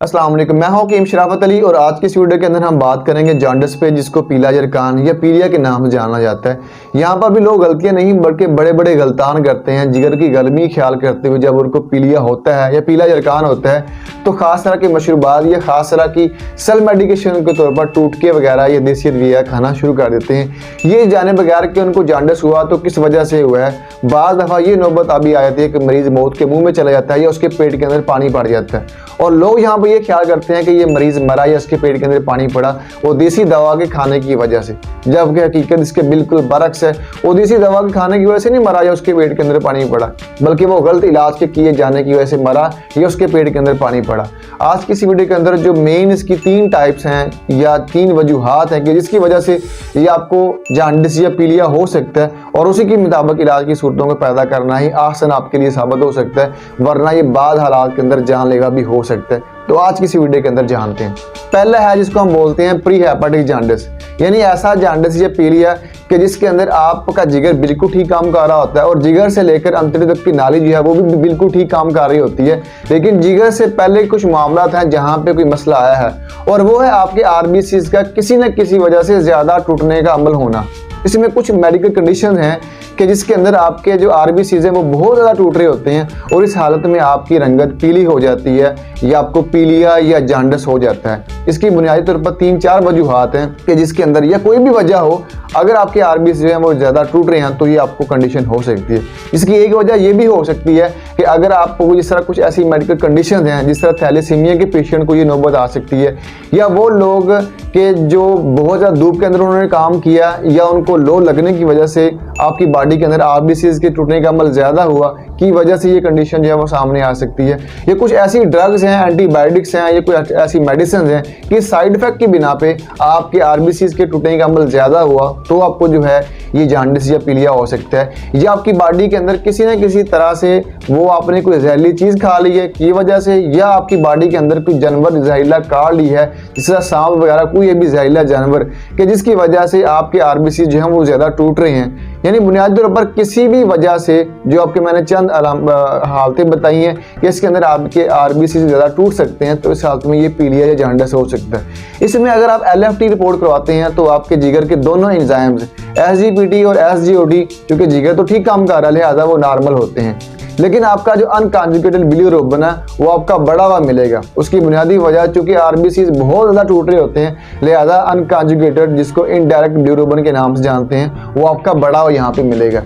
अस्सलाम वालेकुम, मैं हूं हकीम शराफत अली और आज की इस वीडियो के अंदर हम बात करेंगे जॉन्डिस पे, जिसको पीला जरकान या पीलिया के नाम से जाना जाता है। यहाँ पर भी लोग गलतियां नहीं बल्कि बड़े बड़े गलतान करते हैं। जिगर की गर्मी ख्याल करते हुए जब उनको पीलिया होता है या पीला जरकान होता है तो खास तरह के मशरूबात या खास तरह की सेल मेडिकेशन के तौर पर टूटके वगैरह या देसी अदविया खाना शुरू कर देते हैं। ये जाने बगैर कि उनको जॉन्डिस हुआ तो किस वजह से हुआ है। बाज़ दफ़ा ये नौबत अभी आ जाती है कि मरीज़ मौत के मुँह में चला जाता है या उसके पेट के अंदर पानी पड़ जाता है और लोग यहाँ पर ये ख्याल करते हैं कि ये मरीज मरा या उसके पेट के अंदर पानी पड़ा वो देसी दवा के खाने की वजह से, जबकि हकीकत इसके बिल्कुल बरक्स है। वो देसी दवा के खाने की वजह से नहीं मरा या उसके पेट के अंदर पानी पड़ा, बल्कि वो गलत इलाज के किए जाने की वजह से मरा या उसके पेट के अंदर पानी पड़ा। आज की इस वीडियो के अंदर जो मेन इसकी 3 टाइप्स हैं या 3 वजूहात हैं कि जिसकी वजह से ये आपको जॉन्डिस या पीलिया हो सकता है और उसी के मुताबिक इलाज की सूरतों को पैदा करना ही आसान आपके लिए साबित हो सकता है, वरना ये बाद हालात के अंदर जानलेवा भी हो सकता है। तो आज की इस वीडियो के अंदर जानते हैं। पहला है जिसको हम बोलते हैं प्री हेपेटिक जॉन्डिस, यानी ऐसा जॉन्डिस या पीलिया कि जिसके अंदर आपका जिगर बिल्कुल ठीक काम कर रहा होता है और जिगर से लेकर अंतड़ियों तक की नाली जो है वो भी बिल्कुल ठीक काम कर रही होती है, लेकिन जिगर से पहले कुछ मामला हैं जहाँ पे कोई मसला आया है और वो है आपके आरबीसीज का किसी न किसी वजह से ज़्यादा टूटने का अमल होना। इसमें कुछ मेडिकल कंडीशन हैं कि जिसके अंदर आपके जो आरबीसीज हैं वो बहुत ज़्यादा टूट रहे होते हैं और इस हालत में आपकी रंगत पीली हो जाती है या आपको पीलिया या जॉन्डिस हो जाता है। इसकी बुनियादी तौर पर 3-4 वजूहात हैं कि जिसके अंदर या कोई भी वजह हो, अगर आपके आरबीसीज हैं वो ज़्यादा टूट रहे हैं तो ये आपको कंडीशन हो सकती है। इसकी एक वजह ये भी हो सकती है कि अगर आपको जिस तरह कुछ ऐसी मेडिकल कंडीशन हैं जिस तरह थैलेसीमिया के पेशेंट को ये नौबत आ सकती है, या वो लोग के जो बहुत ज़्यादा धूप के अंदर उन्होंने काम किया या उनको लो लगने की वजह से आपकी बॉडी के अंदर आरबीसीज के टूटने का अमल ज़्यादा हुआ की वजह से ये कंडीशन जो है वो सामने आ सकती है। ये कुछ ऐसी ड्रग्स हैं, एंटीबायोटिक्स हैं, ये कुछ ऐसी मेडिसिन हैं कि साइड इफेक्ट की बिना पे आपके आरबीसीज के टूटने का अमल ज़्यादा हुआ तो आपको जो है ये जॉन्डिस या पीलिया हो सकता है। या आपकी बॉडी के अंदर किसी न किसी तरह से वो आपने कोई जहरीली चीज़ खा ली है की वजह से, या आपकी बॉडी के अंदर कोई जानवर जहरीला काट ली है, जिस तरह सांप वगैरह कोई भी जहरीला जानवर कि जिसकी वजह से आपके आरबीसी जो हैं वो ज़्यादा टूट रहे हैं। यानी बुनियादी तौर पर किसी भी वजह से जो आपके मैंने चंद हालतें बताई हैं कि इसके अंदर आपके आरबीसी ज़्यादा टूट सकते हैं, तो इस हालत में ये पीलिया या जॉन्डिस हो सकता है। इसमें अगर आप एलएफटी रिपोर्ट करवाते हैं तो आपके जिगर के दोनों एंजाइम्स एसजीपीटी और एसजीओटी, क्योंकि जिगर तो ठीक काम कर रहा है लिहाजा वो नॉर्मल होते हैं, लेकिन आपका जो अनकॉन्जुगेटेड बिलिरुबिन है वो आपका बढ़ा हुआ मिलेगा। उसकी बुनियादी वजह चूंकि आरबीसी बहुत ज़्यादा टूट रहे होते हैं लिहाजा अनकॉन्जुगेटेड, जिसको इनडायरेक्ट बिलिरुबिन के नाम से जानते हैं, वो आपका बढ़ा हुआ यहाँ पे मिलेगा।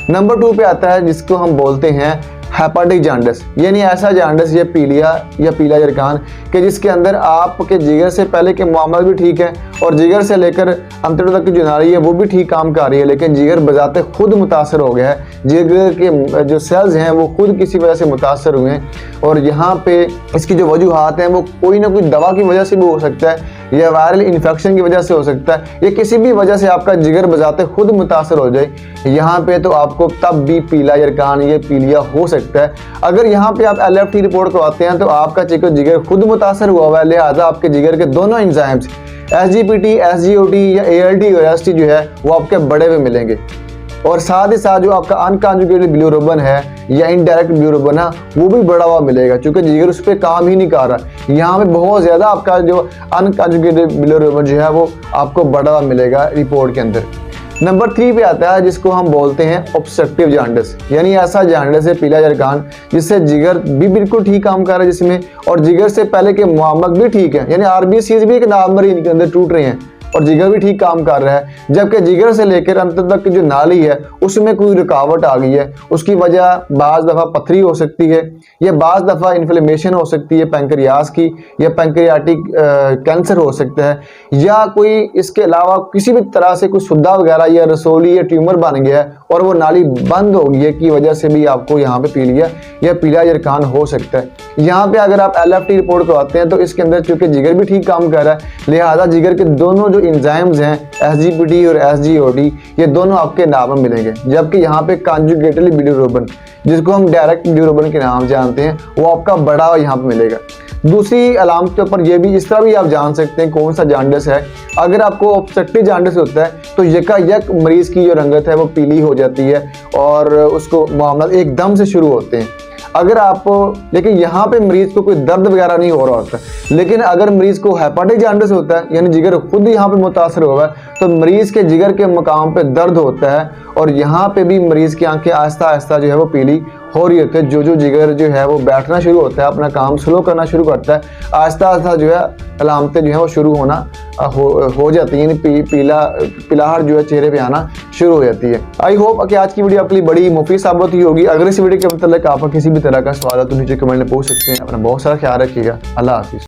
नंबर 2 पे आता है जिसको हम बोलते हैं हेपेटिक जॉन्डिस, यानी ऐसा जॉन्डिस या पीलिया या पीला जरकान कि जिसके अंदर आपके जिगर से पहले के मामला भी ठीक है और जिगर से लेकर अंतड़ियों तक की जो नाली है वो भी ठीक काम कर रही है, लेकिन जिगर बजाते खुद मुतासर हो गया है। जिगर के जो सेल्स हैं वो खुद किसी वजह से मुतासर हुए हैं और यहाँ पे इसकी जो वजूहात हैं वो कोई ना कोई दवा की वजह से भी हो सकता है या वायरल इन्फेक्शन की वजह से हो सकता है या किसी भी वजह से आपका जिगर बजाते खुद मुतासर हो जाए। यहाँ पे तो आपको तब भी पीला जरकान या पीलिया हो सकता है। अगर यहाँ पे आप एलएफटी रिपोर्ट करवाते हैं तो आपका जिगर खुद मुतासर हुआ है, लिहाजा आपके जिगर के दोनों एंजाइम्स एसजीपीटी, एसजीओटी या एएलटी और एसटी जो है वो आपके बढ़े हुए मिलेंगे और साथ ही साथ जो आपका अनकॉन्जुगेटेड बिलिरुबिन है या इनडायरेक्ट बिलिरुबिन है वो भी बढ़ा हुआ मिलेगा, क्योंकि जिगर उस पर काम ही नहीं कर रहा। यहाँ पे बहुत ज़्यादा आपका जो अनकॉन्जुगेटेड बिलिरुबिन जो है वो आपको बढ़ा हुआ मिलेगा रिपोर्ट के अंदर। नंबर 3 पे आता है जिसको हम बोलते हैं ऑब्स्ट्रक्टिव जॉन्डिस, यानी ऐसा जॉन्डिस है पीला जरकान जिससे जिगर भी बिल्कुल ठीक काम कर रहा है जिसमें और जिगर से पहले के मामक भी ठीक है, यानी आरबीसीज भी एक नॉर्मल इनके अंदर टूट रहे हैं और जिगर भी ठीक काम कर रहा है, जबकि जिगर से लेकर अंत तक की जो नाली है उसमें कोई रुकावट आ गई है। उसकी वजह बाज़ दफ़ा पथरी हो सकती है या बाज़ दफ़ा इन्फ्लेमेशन हो सकती है पैंक्रियास की या पैंक्रियाटिक कैंसर हो सकता है, या कोई इसके अलावा किसी भी तरह से कोई सुद्धा वगैरह या रसोली या ट्यूमर बन गया है और वो नाली बंद हो गई है की वजह से भी आपको यहाँ पे पीलिया या पीला जरकान हो सकता है। यहाँ पे अगर आप एलएफटी रिपोर्ट करवाते हैं तो इसके अंदर चूंकि जिगर भी ठीक काम कर रहा है लिहाजा जिगर के दोनों जो एंजाइम्स हैं एसजीपीटी और एसजीओटी ये दोनों आपके नाम में मिलेंगे, जबकि यहाँ पे कॉन्जुगेटेड बिलिरुबिन जिसको हम डायरेक्ट बिलिरुबिन के नाम जानते हैं वो आपका बड़ा हुआ यहाँ पे मिलेगा। दूसरी अलामत के ऊपर ये भी इस तरह भी आप जान सकते हैं कौन सा जॉन्डिस है। अगर आपको ऑब्स्ट्रक्टिव जॉन्डिस होता है तो यकायक मरीज की जो रंगत है वो पीली हो जाती है और उसको मामला एकदम से शुरू होते हैं। अगर आप, लेकिन यहाँ पे मरीज को कोई दर्द वगैरह नहीं हो रहा होता, लेकिन अगर मरीज को हेपाटिक जॉन्डिस होता है यानी जिगर खुद यहाँ पे मुतासर हुआ है, तो मरीज के जिगर के मकाम पे दर्द होता है और यहाँ पे भी मरीज की आंखें आहिस्ता आहिस्ता जो है वो पीली हो रही होती है। जो जिगर जो है वो बैठना शुरू होता है, अपना काम स्लो करना शुरू करता है, आहिस्ता आहिस्ता जो है अलामतें जो है वो शुरू होना हो जाती है, यानी पिलाहट जो है चेहरे पे आना शुरू हो जाती है। आई होप कि आज की वीडियो आपके लिए बड़ी मुफीद साबित हुई होगी। अगर इस वीडियो के मतलब आपका किसी भी तरह का सवाल है तो नीचे कमेंट में पूछ सकते हैं। अपना बहुत सारा ख्याल रखिएगा। अल्लाह हाफिज़।